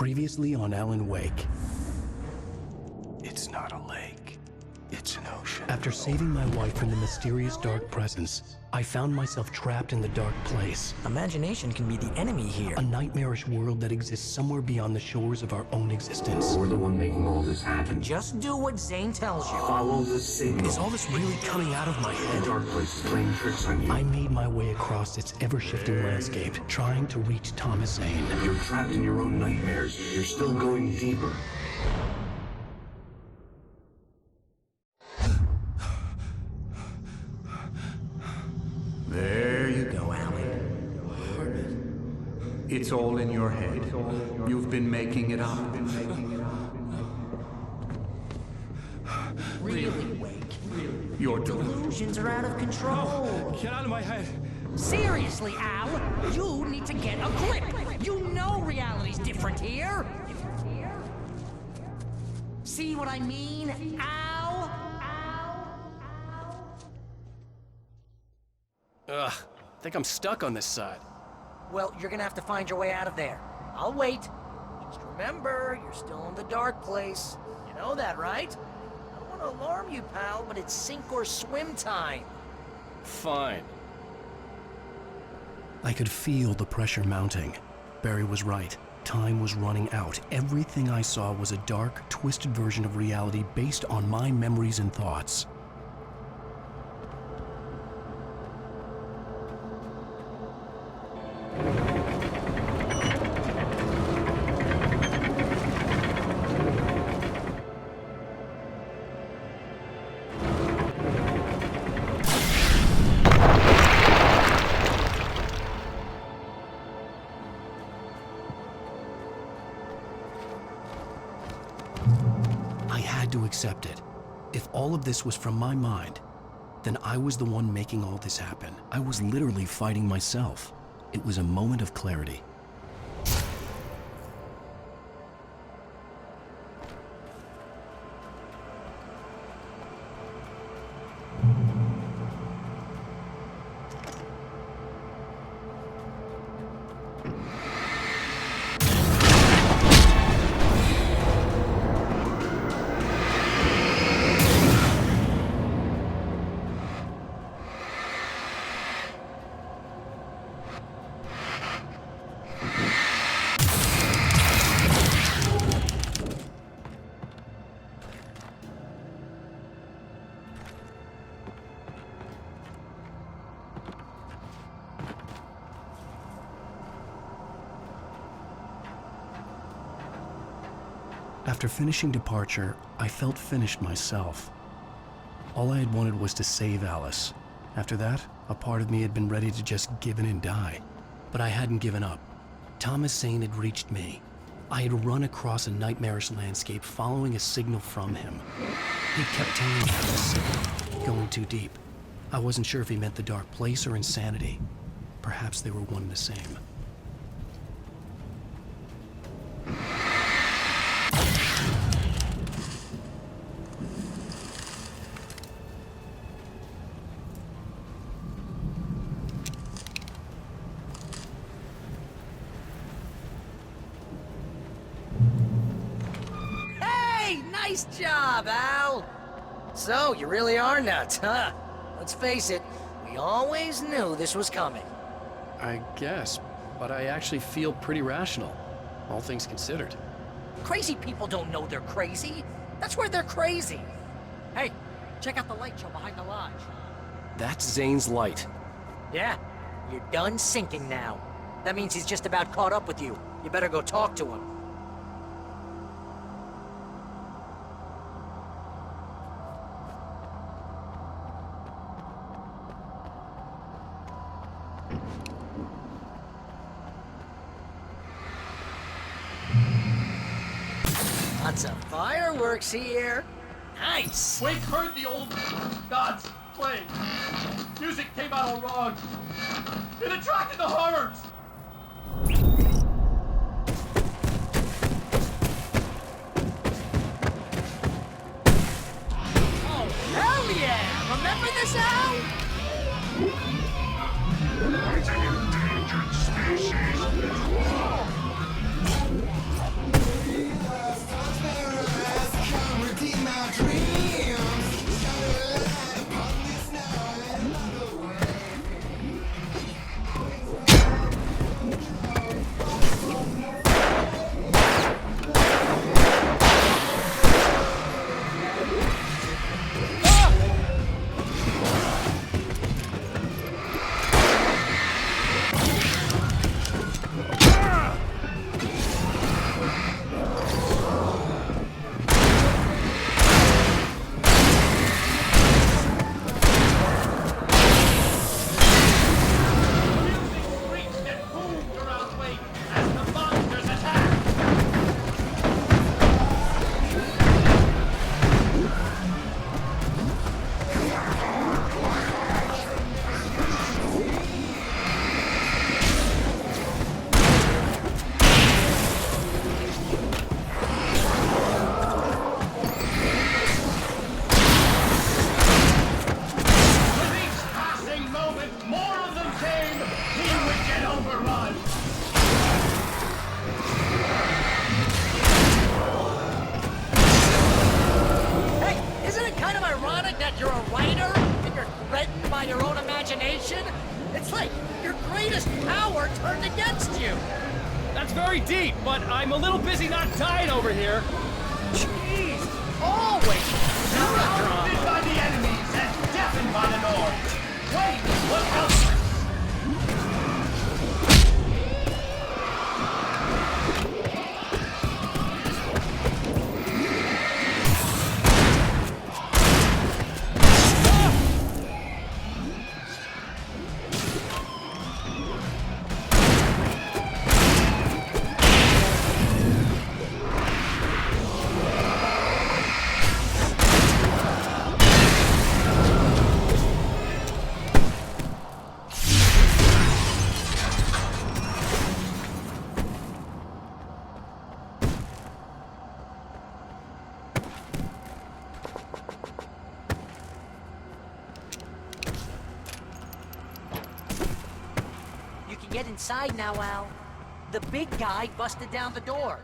Previously on Alan Wake. It's not a lake. It's an ocean. After saving my wife from the mysterious dark presence, I found myself trapped in the dark place. Imagination can be the enemy here. A nightmarish world that exists somewhere beyond the shores of our own existence. We're the one making all this happen. Just do what Zane tells you. Follow the signal. Is all this really coming out of my head? The dark place is playing tricks on you. I made my way across its ever-shifting landscape, trying to reach Thomas Zane. You're trapped in your own nightmares. You're still going deeper. There you go, Alan. It's all in your head. You've been making it up. Really, Wake? Your delusion. Delusions are out of control. Get out of my head. Seriously, Al, you need to get a grip. You know reality's different here. See what I mean, Al? Ugh, I think I'm stuck on this side. Well, you're gonna have to find your way out of there. I'll wait. Just remember, you're still in the dark place. You know that, right? I don't want to alarm you, pal, but it's sink or swim time. Fine. I could feel the pressure mounting. Barry was right. Time was running out. Everything I saw was a dark, twisted version of reality based on my memories and thoughts. I had to accept it. If all of this was from my mind, then I was the one making all this happen. I was literally fighting myself. It was a moment of clarity. After finishing Departure, I felt finished myself. All I had wanted was to save Alice. After that, a part of me had been ready to just give in and die. But I hadn't given up. Thomas Zane had reached me. I had run across a nightmarish landscape following a signal from him. He kept telling me I was sick, going too deep. I wasn't sure if he meant the dark place or insanity. Perhaps they were one and the same. Nice job, Al! So, you really are nuts, huh? Let's face it, we always knew this was coming. I guess, but I actually feel pretty rational, all things considered. Crazy people don't know they're crazy. That's where they're crazy. Hey, check out the light show behind the lodge. That's Zane's light. Yeah, you're done sinking now. That means he's just about caught up with you. You better go talk to him. Lots of fireworks here. Nice. Wake heard the old gods playing. Music came out all wrong. It attracted the horrors. Oh, hell yeah! Remember this, Al? It's an endangered species. like? Your greatest power turned against you! That's very deep, but I'm a little busy not dying over here. Jeez! Always! Surrounded by the enemies and deafened by the noise. Wait, what else? Get inside now, Al. The big guy busted down the door.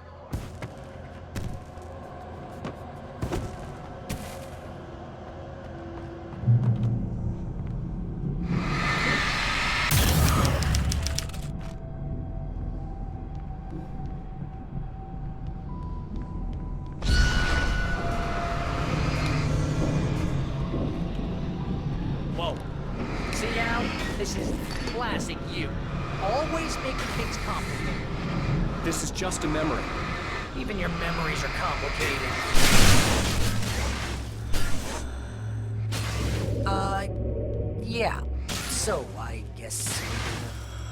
Whoa. See, Al? This is classic you. Always making things complicated. This is just a memory. Even your memories are complicated. Yeah. So, I guess we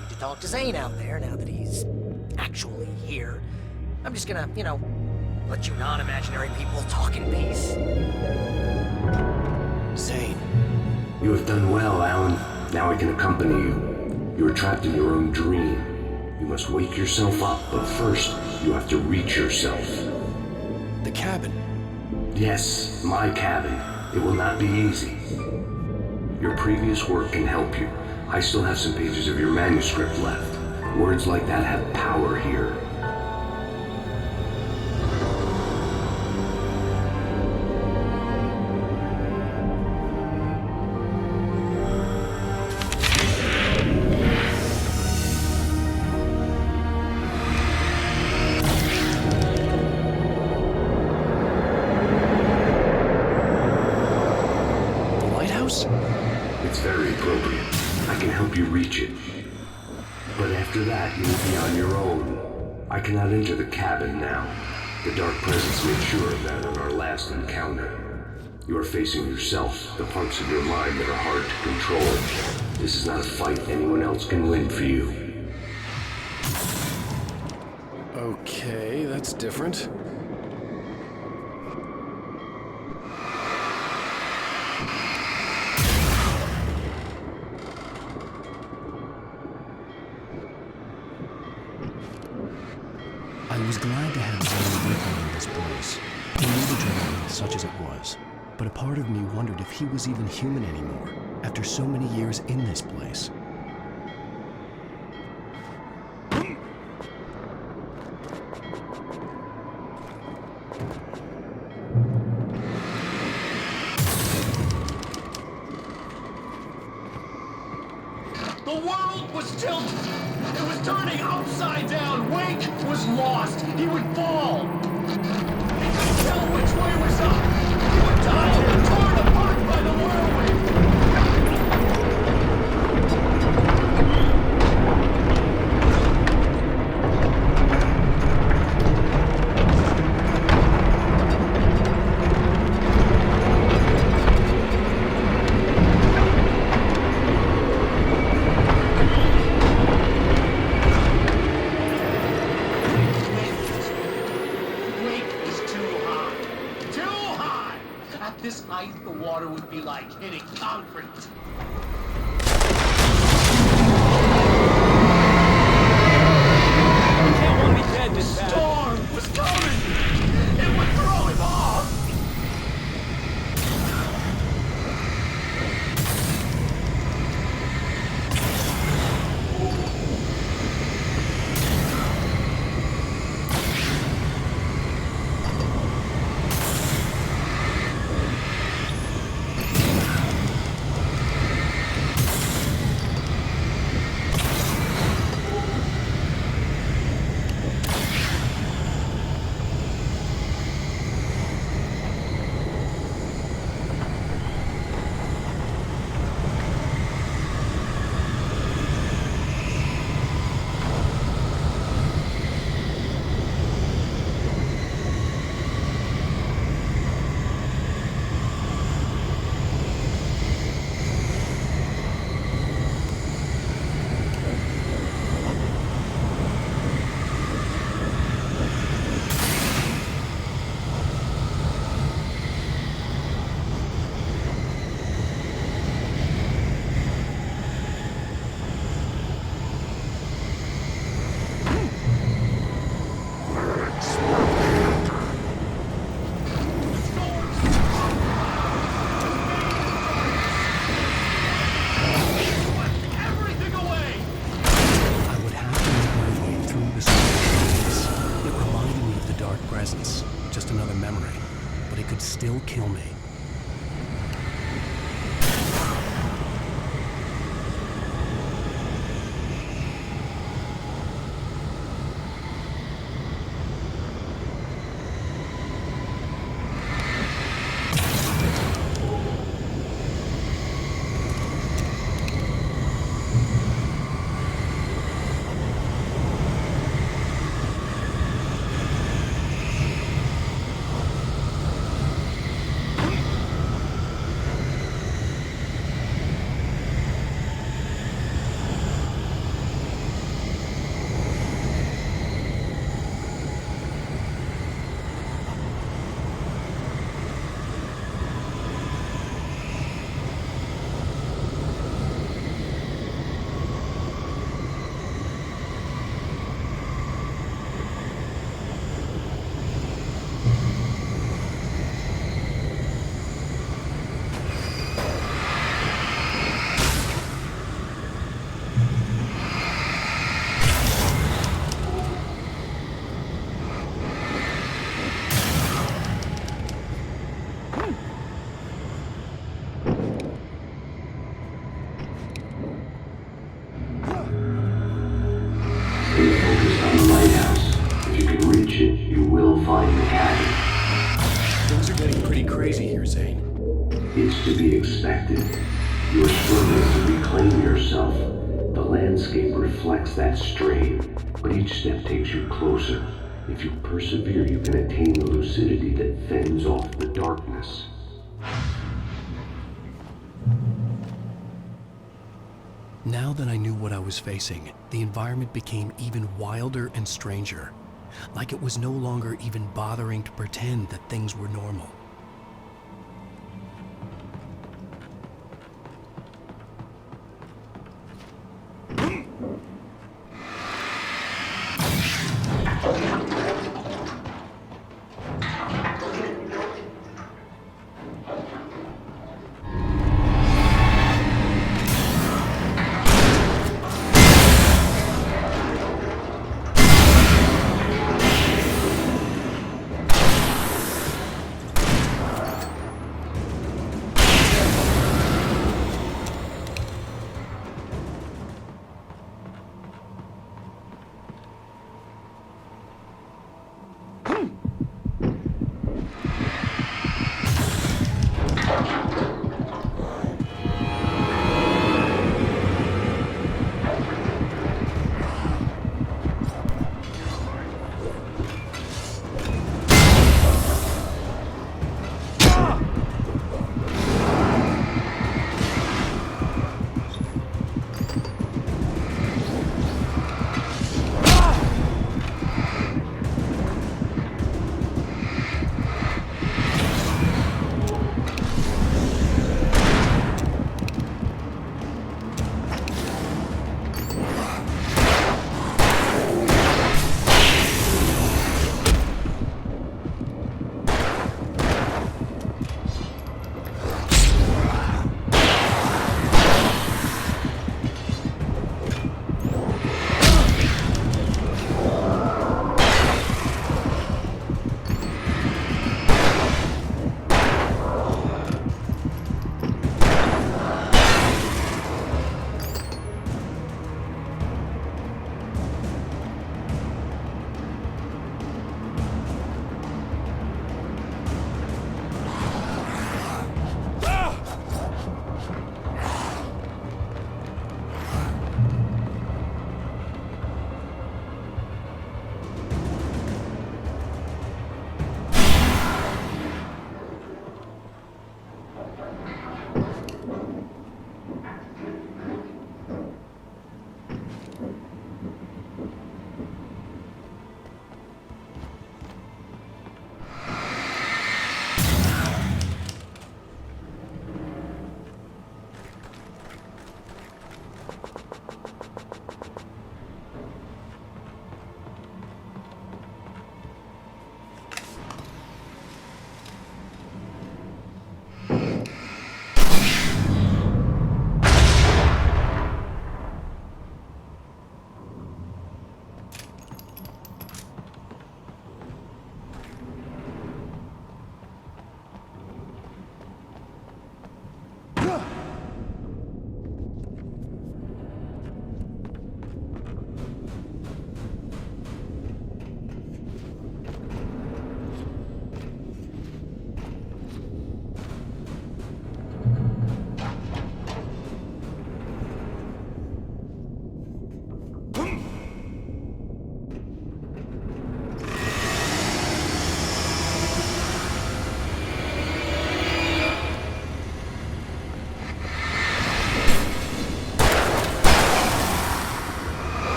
need to talk to Zane out there now that he's actually here. I'm just gonna, let you non-imaginary people talk in peace. Zane. You have done well, Alan. Now I can accompany you. You are trapped in your own dream. You must wake yourself up, but first, you have to reach yourself. The cabin. Yes, my cabin. It will not be easy. Your previous work can help you. I still have some pages of your manuscript left. Words like that have power here. It's very appropriate. I can help you reach it. But after that, you will be on your own. I cannot enter the cabin now. The Dark Presence made sure of that in our last encounter. You are facing yourself, the parts of your mind that are hard to control. This is not a fight anyone else can win for you. Okay, that's different. I was glad to have Zane with me in this place. He knew the journey, such as it was. But a part of me wondered if he was even human anymore, after so many years in this place. The world was tilted. It was turning upside down. Wake was lost. He would fall. He couldn't tell which way was up. He would die torn apart by the whirlwind. At this height, the water would be like hitting concrete. You can't want me dead this bad. Storm was coming! It would throw him off! presence, just another memory, but it could still kill me. Things are getting pretty crazy here, Zane. It's to be expected. You're struggling to reclaim yourself. The landscape reflects that strain, but each step takes you closer. If you persevere, you can attain the lucidity that fends off the darkness. Now that I knew what I was facing, the environment became even wilder and stranger. Like it was no longer even bothering to pretend that things were normal.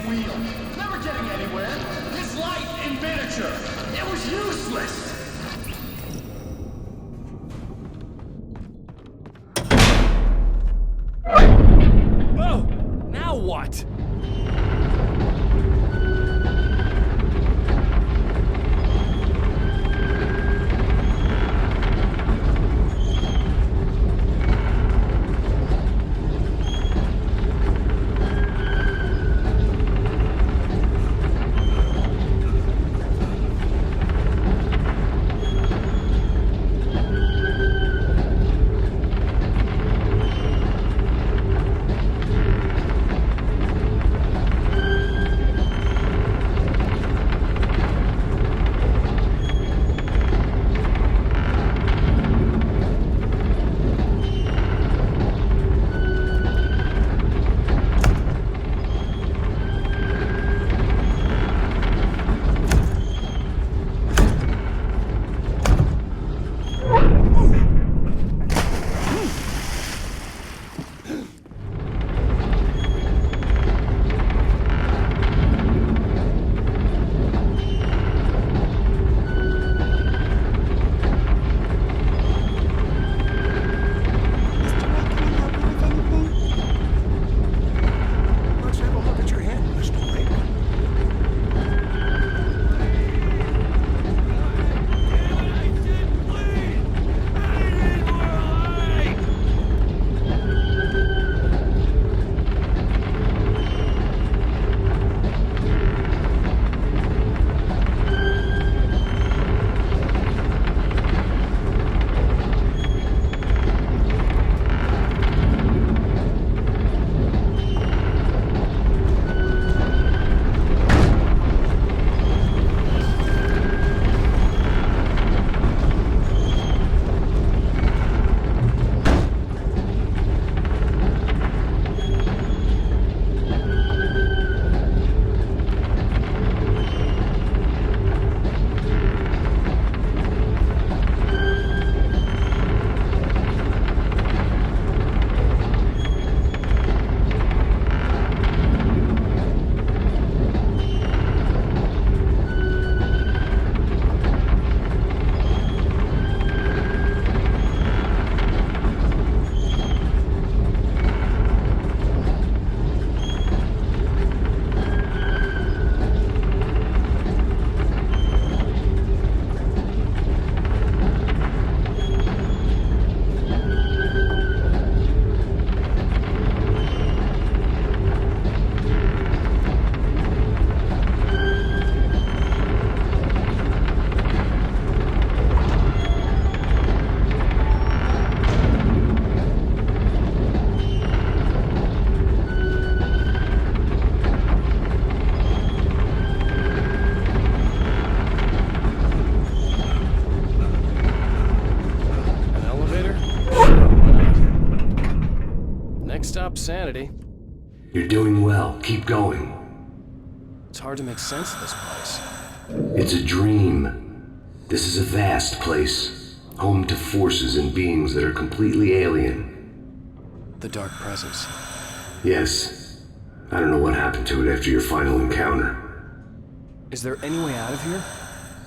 wheel. Never getting anywhere. His light in miniature. It was useless. Oh! Now what? Let's have a look at your hand, Mr. Wake. Stop sanity. You're doing well. Keep going. It's hard to make sense of this place. It's a dream. This is a vast place, home to forces and beings that are completely alien. The Dark Presence. Yes. I don't know what happened to it after your final encounter. Is there any way out of here?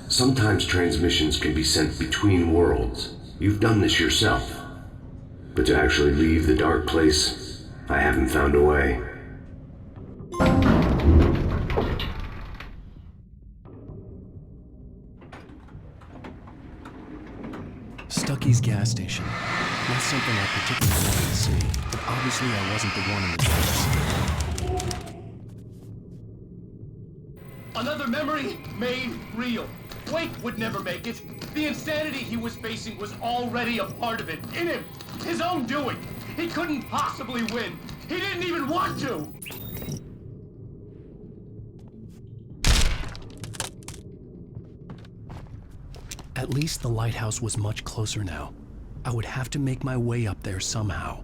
Sometimes transmissions can be sent between worlds. You've done this yourself. But to actually leave the dark place, I haven't found a way. Stucky's gas station. Not something I particularly wanted to see, but obviously I wasn't the one in the driver's seat. Another memory made real. Wake would never make it. The insanity he was facing was already a part of it, in him. His own doing. He couldn't possibly win. He didn't even want to. At least the lighthouse was much closer now. I would have to make my way up there somehow.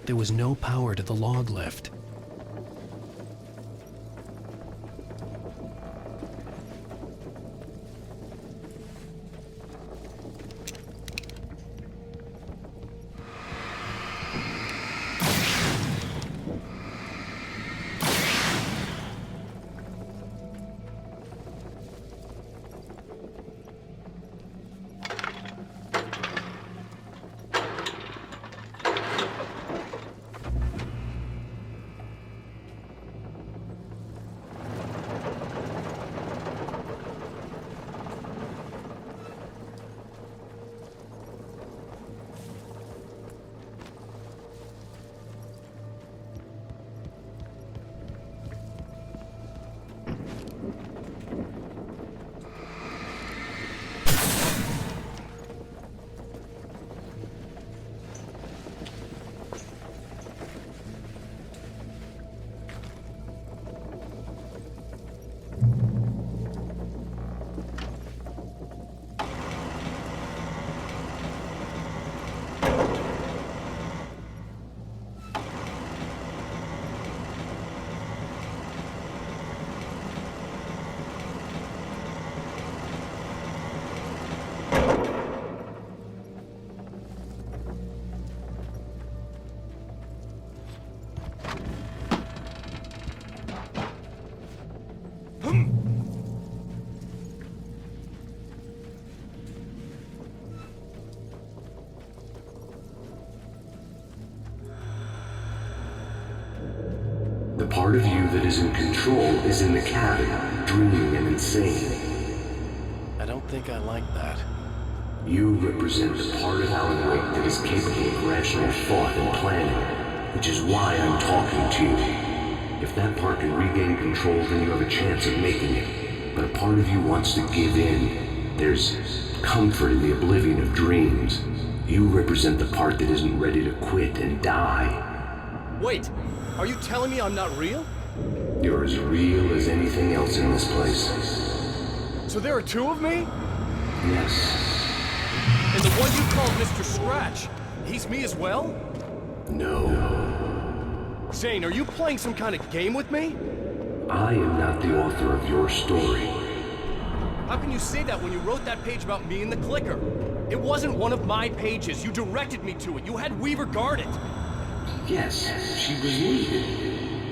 there was no power to the log lift. The part of you that is in control is in the cabin, dreaming and insane. I don't think I like that. You represent the part of Alan Wake that is capable of rational thought and planning, which is why I'm talking to you. If that part can regain control, then you have a chance of making it. But a part of you wants to give in. There's comfort in the oblivion of dreams. You represent the part that isn't ready to quit and die. Wait, are you telling me I'm not real? You're as real as anything else in this place. So there are two of me? Yes. And the one you called Mr. Scratch, he's me as well? No. Zane, are you playing some kind of game with me? I am not the author of your story. How can you say that when you wrote that page about me and the clicker? It wasn't one of my pages. You directed me to it. You had Weaver guard it. Yes, she was needed.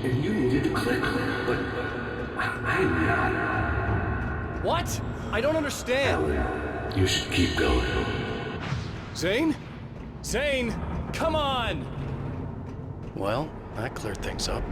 And you needed to click her, but I'm not. What? I don't understand. Alan, you should keep going. Zane? Zane, come on! Well, that cleared things up.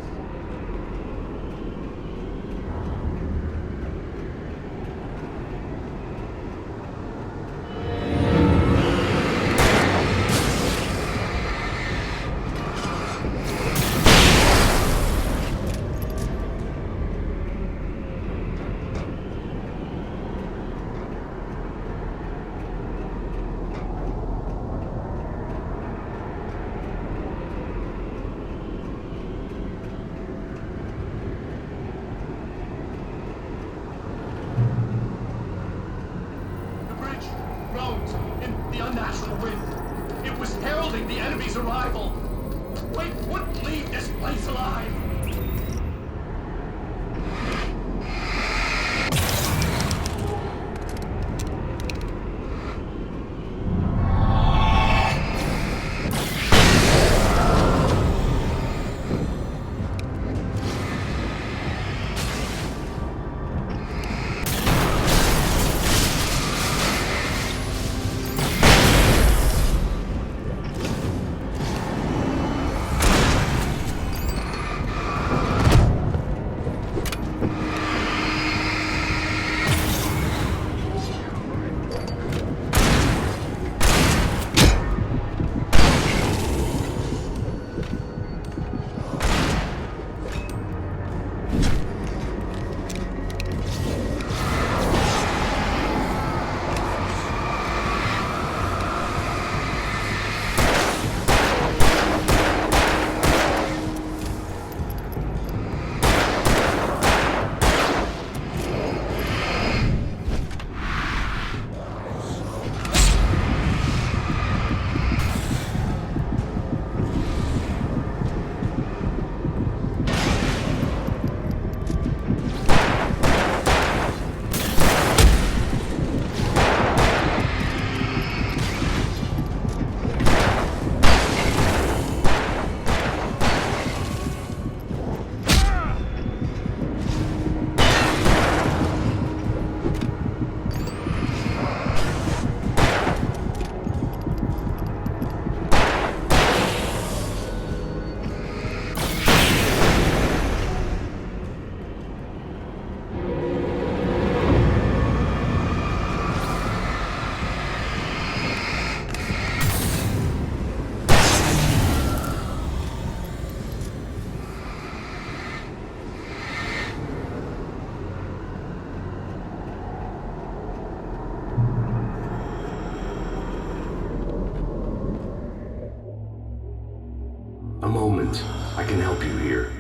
minds. I can help you here.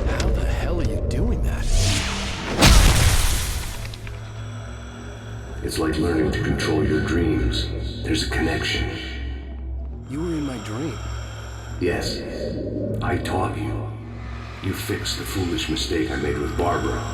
How the hell are you doing that? It's like learning to control your dreams. There's a connection. You were in my dream. Yes, I taught you. You fixed the foolish mistake I made with Barbara.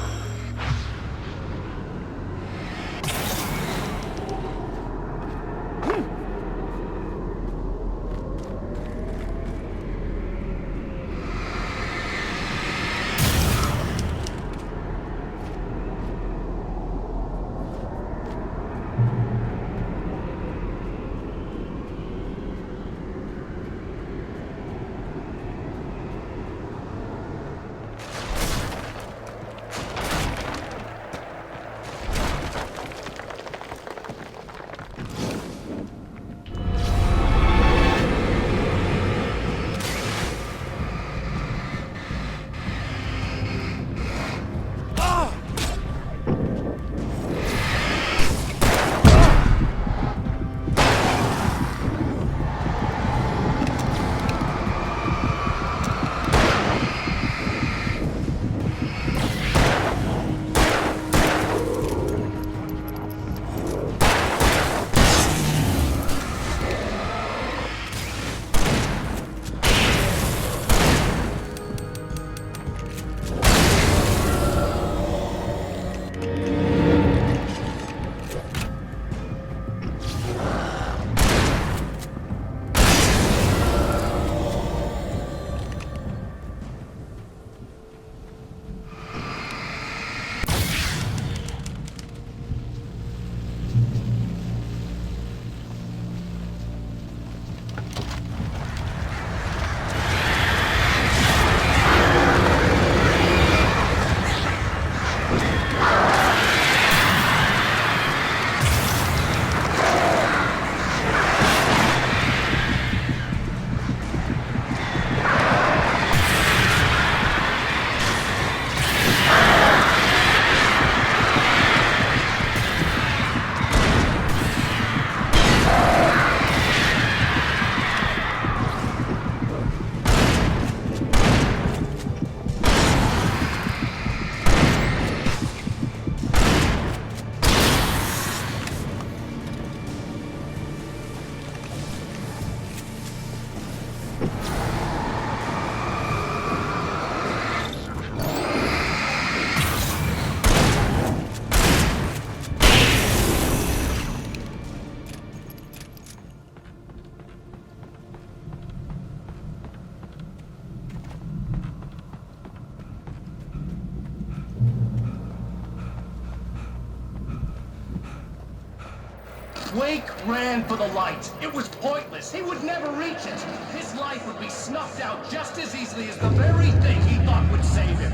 Wake ran for the light. It was pointless. He would never reach it. His life would be snuffed out just as easily as the very thing he thought would save him.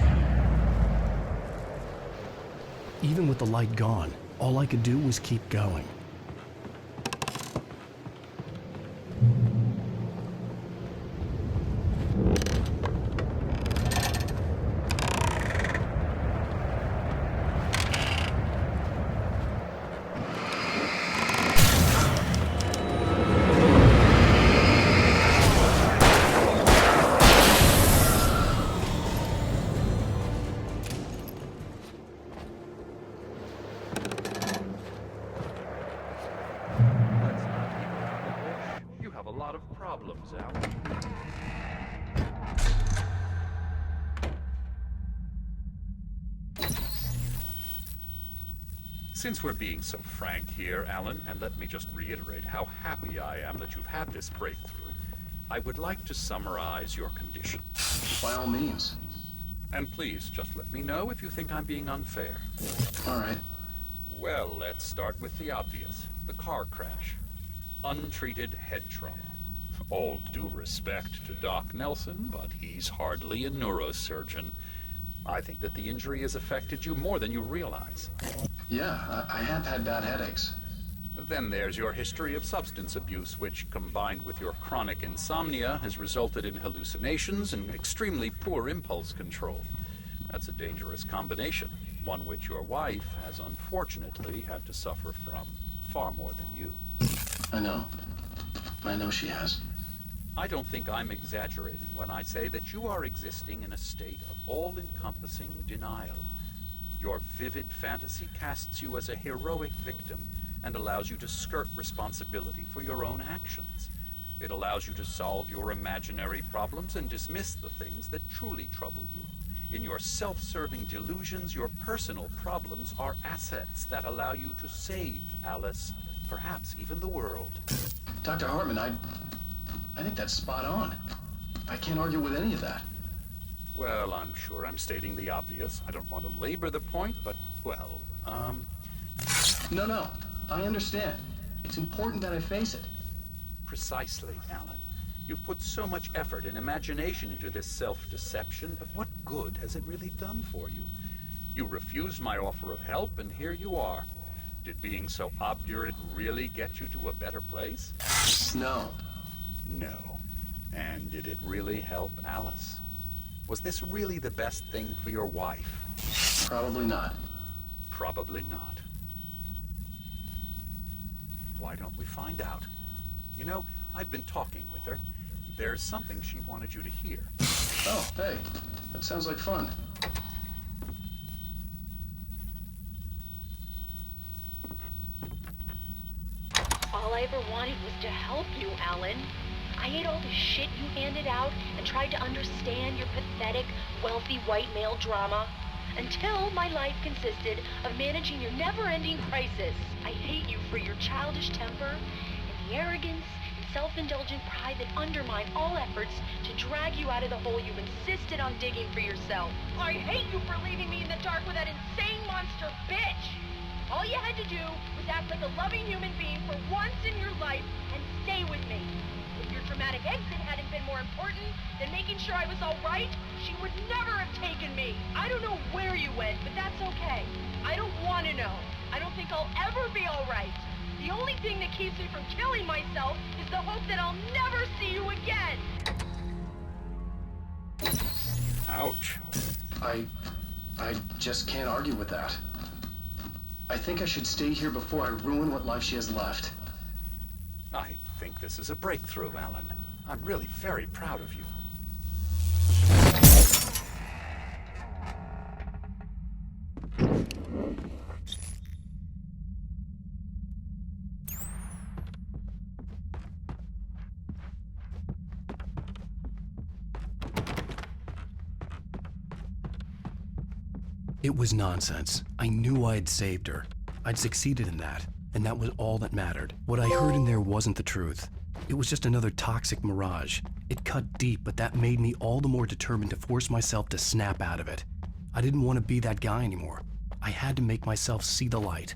Even with the light gone, all I could do was keep going. You have a lot of problems, Al. Since we're being so frank here, Alan, and let me just reiterate how happy I am that you've had this breakthrough, I would like to summarize your condition. By all means. And please, just let me know if you think I'm being unfair. All right. Well, let's start with the obvious. The car crash. Untreated head trauma. All due respect to Doc Nelson, but he's hardly a neurosurgeon. I think that the injury has affected you more than you realize. Yeah, I have had bad headaches. Then there's your history of substance abuse, which, combined with your chronic insomnia, has resulted in hallucinations and extremely poor impulse control. That's a dangerous combination, one which your wife has unfortunately had to suffer from far more than you. I know. I know she has. I don't think I'm exaggerating when I say that you are existing in a state of all-encompassing denial. Your vivid fantasy casts you as a heroic victim and allows you to skirt responsibility for your own actions. It allows you to solve your imaginary problems and dismiss the things that truly trouble you. In your self-serving delusions, your personal problems are assets that allow you to save Alice, perhaps even the world. Dr. Hartman, I think that's spot on. I can't argue with any of that. Well, I'm sure I'm stating the obvious. I don't want to labor the point, but, well, No, I understand. It's important that I face it. Precisely, Alan. You've put so much effort and imagination into this self-deception, but what good has it really done for you? You refused my offer of help, and here you are. Did being so obdurate really get you to a better place? No. No. And did it really help Alice? Was this really the best thing for your wife? Probably not. Probably not. Why don't we find out? You know, I've been talking with her. There's something she wanted you to hear. Oh, hey. That sounds like fun. All I ever wanted was to help you, Alan. I ate all the shit you handed out and tried to understand your pathetic, wealthy white male drama until my life consisted of managing your never-ending crisis. I hate you for your childish temper and the arrogance and self-indulgent pride that undermine all efforts to drag you out of the hole you insisted on digging for yourself. I hate you for leaving me in the dark with that insane monster bitch! All you had to do was act like a loving human being for once in your life and stay with me. If your dramatic exit hadn't been more important than making sure I was all right, she would never have taken me. I don't know where you went, but that's okay. I don't want to know. I don't think I'll ever be all right. The only thing that keeps me from killing myself is the hope that I'll never see you again. Ouch. I just can't argue with that. I think I should stay here before I ruin what life she has left. I think this is a breakthrough, Alan. I'm really very proud of you. It was nonsense. I knew I had saved her. I'd succeeded in that, and that was all that mattered. What I heard in there wasn't the truth. It was just another toxic mirage. It cut deep, but that made me all the more determined to force myself to snap out of it. I didn't want to be that guy anymore. I had to make myself see the light.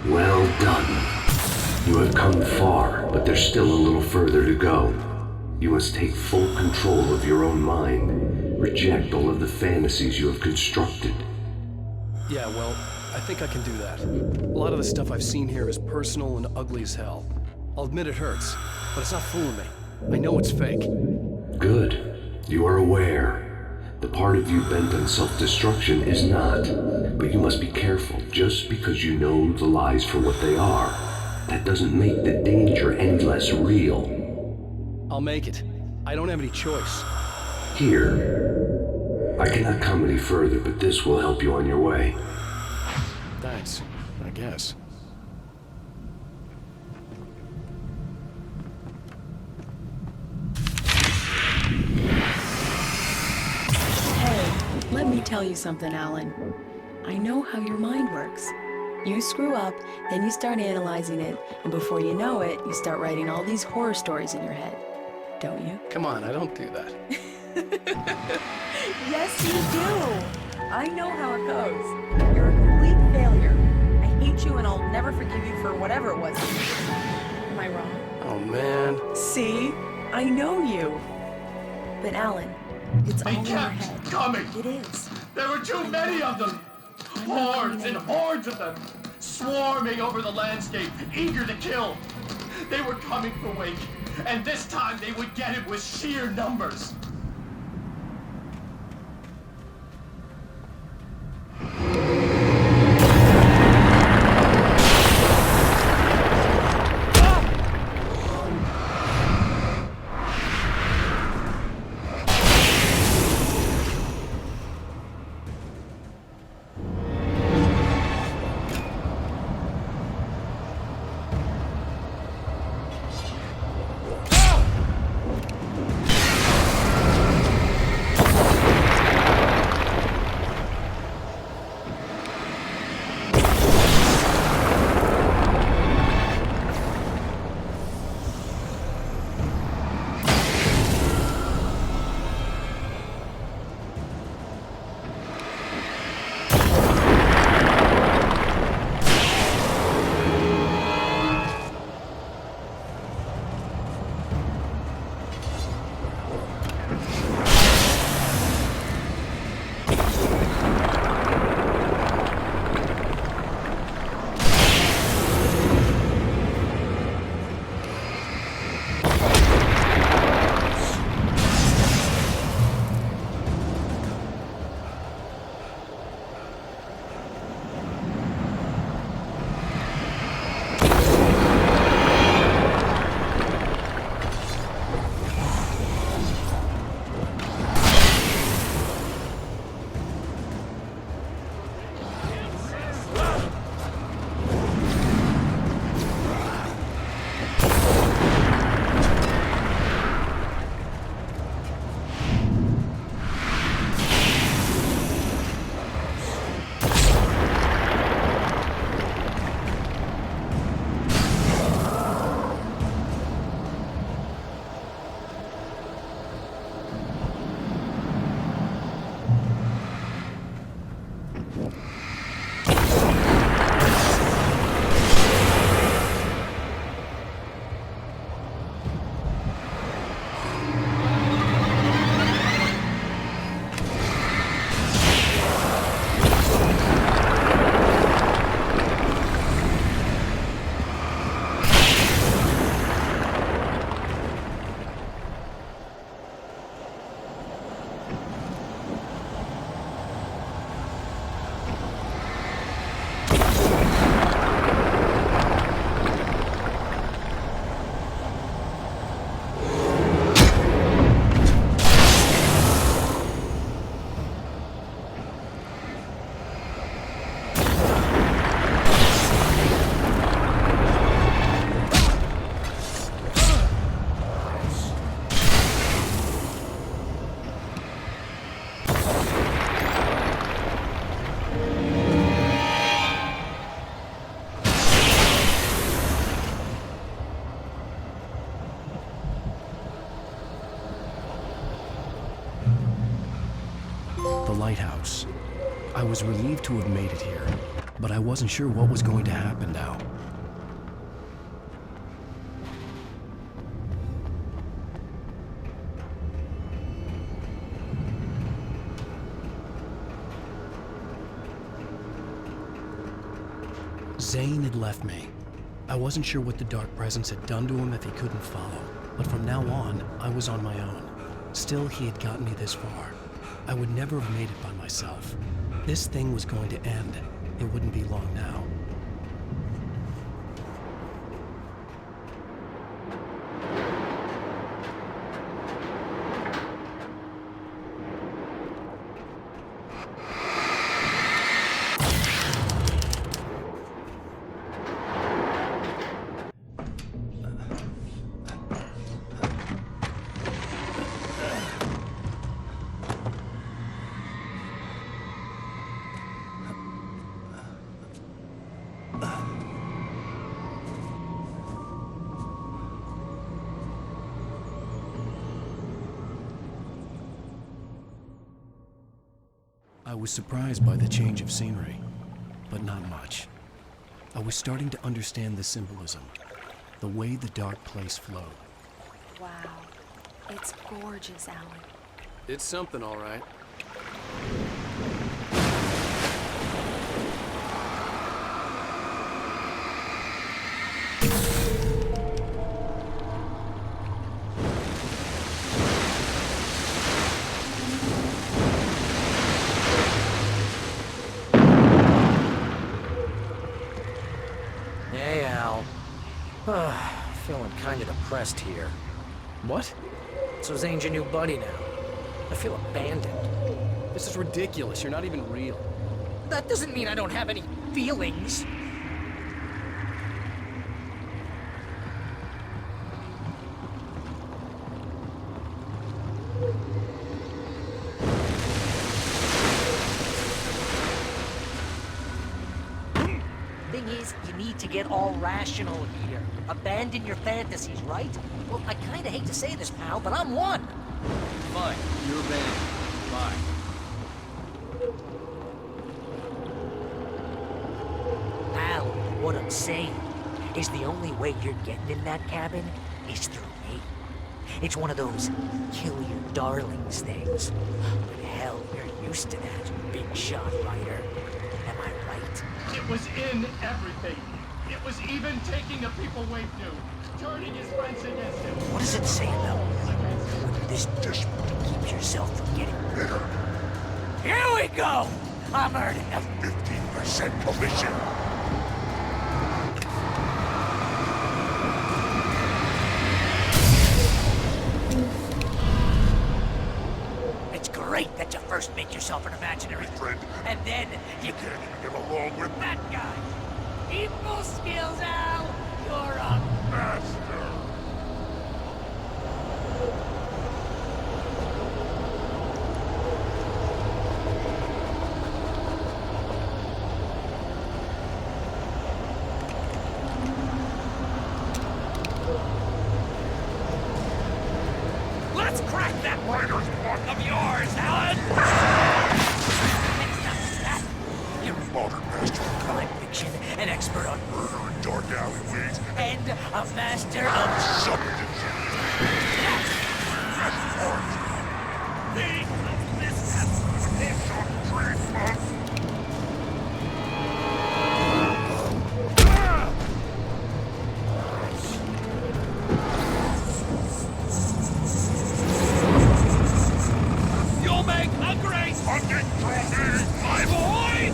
Well done. You have come far, but there's still a little further to go. You must take full control of your own mind. Reject all of the fantasies you have constructed. Yeah, well, I think I can do that. A lot of the stuff I've seen here is personal and ugly as hell. I'll admit it hurts, but it's not fooling me. I know it's fake. Good. You are aware. The part of you bent on self-destruction is not. But you must be careful. Just because you know the lies for what they are, that doesn't make the danger any less real. I'll make it. I don't have any choice. Here. I cannot come any further, but this will help you on your way. Thanks, I guess. Let me tell you something, Alan. I know how your mind works. You screw up, then you start analyzing it, and before you know it, you start writing all these horror stories in your head. Don't you? Come on, I don't do that. Yes, you do! I know how it goes. You're a complete failure. I hate you and I'll never forgive you for whatever it was. Am I wrong? Oh, man. See? I know you. But Alan, it's all They in your kept head. coming. It is. There were too many of them. Hordes and hordes of them, swarming over the landscape, eager to kill. They were coming for Wake, and this time they would get him with sheer numbers. Lighthouse. I was relieved to have made it here, but I wasn't sure what was going to happen now. Zane had left me, I wasn't sure what the dark presence had done to him if he couldn't follow, but from now on, I was on my own. Still, he had gotten me this far. I would never have made it by myself. This thing was going to end. It wouldn't be long now. I was surprised by the change of scenery, but not much. I was starting to understand the symbolism, the way the dark place flowed. Wow. It's gorgeous, Alan. It's something, all right. Hey, Al. Feeling kind of depressed here. What? So Zane's your new buddy now. I feel abandoned. This is ridiculous. You're not even real. That doesn't mean I don't have any feelings. Thing is, you need to get all rational here. Abandon your fantasies, right? Well, I kinda hate to say this, pal, but I'm one. Fine. You're abandoned. Bye. Al, what I'm saying is the only way you're getting in that cabin is through me. It's one of those kill your darlings things. But hell, you're used to that, big shot writer. Am I right? It was in everything. It was even taking a people Wade knew, turning his friends against him. What does it say about whether this desperate to keep yourself from getting bitter? Here we go! I'm earning a 15% commission. It's great that you first make yourself an imaginary friend, and then you can't even get along with that guy. Equal skills, Al. You're a master. Let's crack that writer's block of yours, Alan! Next up to that, you're a modern master of crime fiction, an expert on murder and dark alleyways, and a master of substance. That's art. This has to trademark. You'll make a great hunting trophy, my boy!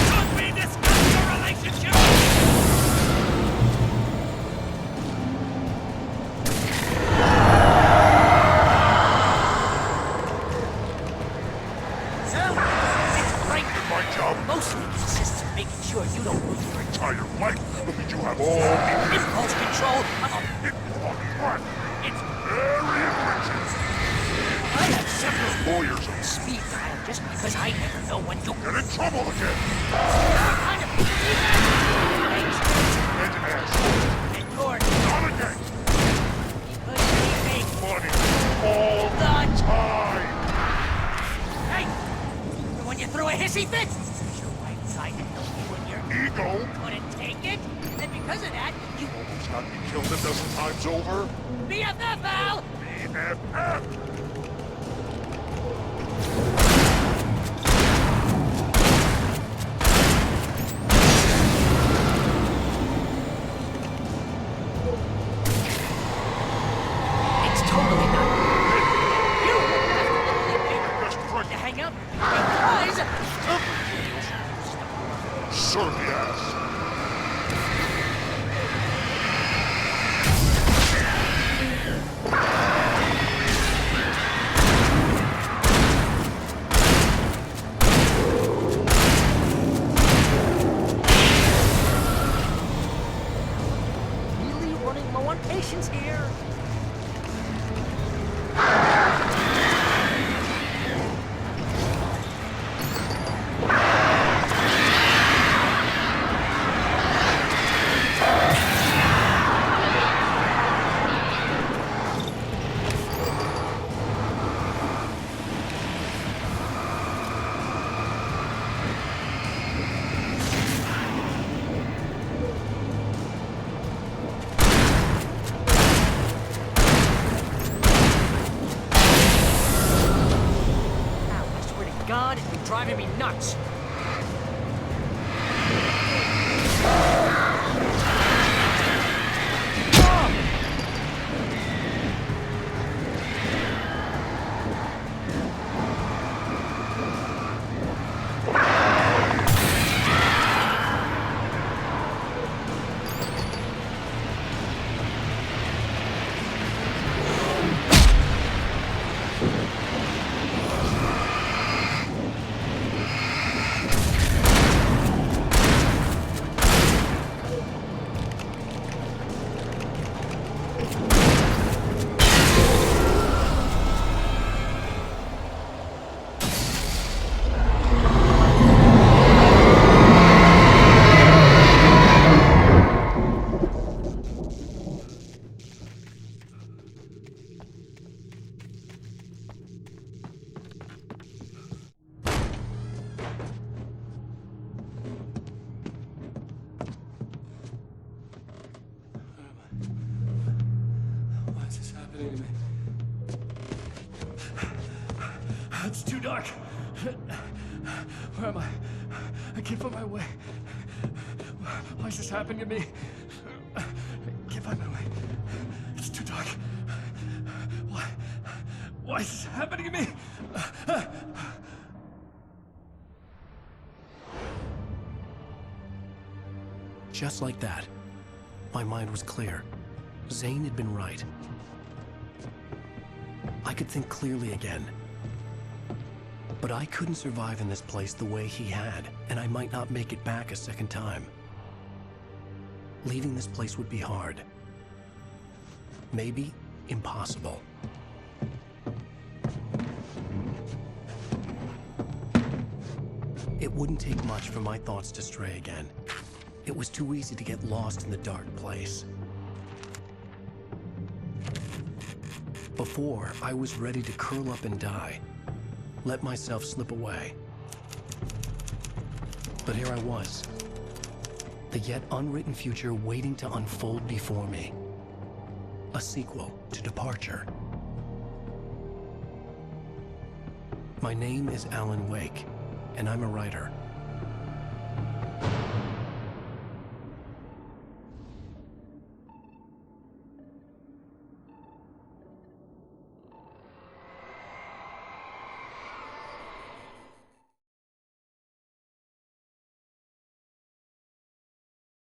Don't we discuss your relationship? It's great. My job mostly consists of making sure you don't lose your entire life, but that you have all the impulse control of a track. It's very enriching. I have several lawyers on speed dial just because I never know when you'll get in trouble again. Kind of and court. Not again. Because we make money all the time. Hey, when you throw a hissy fit, your right side can help you when your ego couldn't take it, and because of that, you almost got me killed a dozen times over. BFF, Al! It's totally not. You have to literally pay to hang out because Certainly has. really running low on patience here. God, it's been driving me nuts. Why is this happening to me? It's too dark. Where am I? I can't find my way. Why is this happening to me? I can't find my way. It's too dark. Why is this happening to me? Just like that, my mind was clear. Zane had been right. I could think clearly again. But I couldn't survive in this place the way he had, and I might not make it back a second time. Leaving this place would be hard. Maybe impossible. It wouldn't take much for my thoughts to stray again. It was too easy to get lost in the dark place. Before, I was ready to curl up and die. Let myself slip away. But here I was. The yet unwritten future waiting to unfold before me. A sequel to Departure. My name is Alan Wake, and I'm a writer.